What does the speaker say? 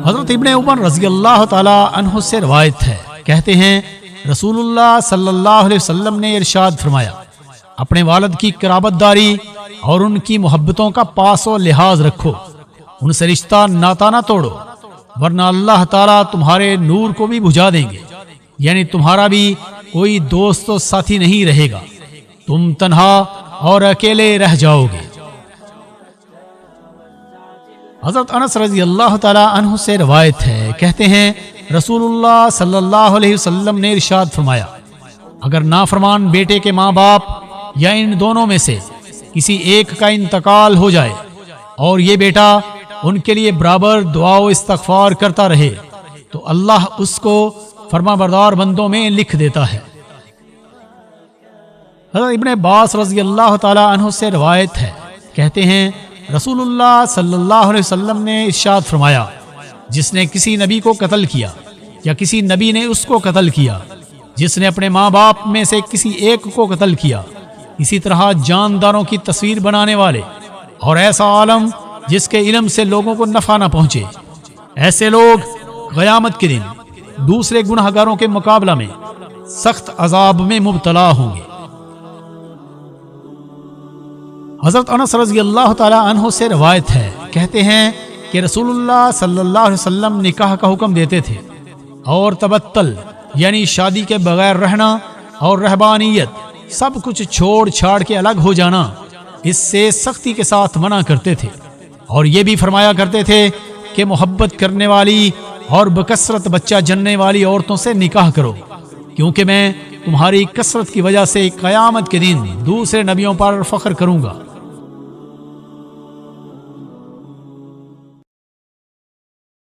حضرت ابن عمر رضی اللہ تعالی عنہ سے روایت ہے، کہتے ہیں رسول اللہ صلی اللہ علیہ وسلم نے ارشاد فرمایا، اپنے والد کی قرابت داری اور ان کی محبتوں کا پاس و لحاظ رکھو، ان سے رشتہ ناتا نہ توڑو، ورنہ اللہ تعالیٰ تمہارے نور کو بھی بجھا دیں گے، یعنی تمہارا بھی کوئی دوست و ساتھی نہیں رہے گا، تم تنہا اور اکیلے رہ جاؤ گے۔ حضرت انس رضی اللہ تعالی عنہ سے روایت ہے، کہتے ہیں رسول اللہ صلی اللہ علیہ وسلم نے ارشاد فرمایا، اگر نافرمان بیٹے کے ماں باپ یا ان دونوں میں سے کسی ایک کا انتقال ہو جائے اور یہ بیٹا ان کے لیے برابر دعا و استغفار کرتا رہے تو اللہ اس کو فرما بردار بندوں میں لکھ دیتا ہے۔ حضرت ابن عباس رضی اللہ تعالی عنہ سے روایت ہے، کہتے ہیں رسول اللہ صلی اللہ علیہ وسلم نے ارشاد فرمایا، جس نے کسی نبی کو قتل کیا یا کسی نبی نے اس کو قتل کیا، جس نے اپنے ماں باپ میں سے کسی ایک کو قتل کیا، اسی طرح جانداروں کی تصویر بنانے والے اور ایسا عالم جس کے علم سے لوگوں کو نفع نہ پہنچے، ایسے لوگ قیامت کے دن دوسرے گناہ گاروں کے مقابلہ میں سخت عذاب میں مبتلا ہوں گے۔ حضرت انس رضی اللہ تعالی عنہ سے روایت ہے، کہتے ہیں کہ رسول اللہ صلی اللہ علیہ وسلم نکاح کا حکم دیتے تھے اور تبتل یعنی شادی کے بغیر رہنا اور رہبانیت سب کچھ چھوڑ چھاڑ کے الگ ہو جانا اس سے سختی کے ساتھ منع کرتے تھے، اور یہ بھی فرمایا کرتے تھے کہ محبت کرنے والی اور بکثرت بچہ جننے والی عورتوں سے نکاح کرو، کیونکہ میں تمہاری کثرت کی وجہ سے قیامت کے دن دوسرے نبیوں پر فخر کروں گا۔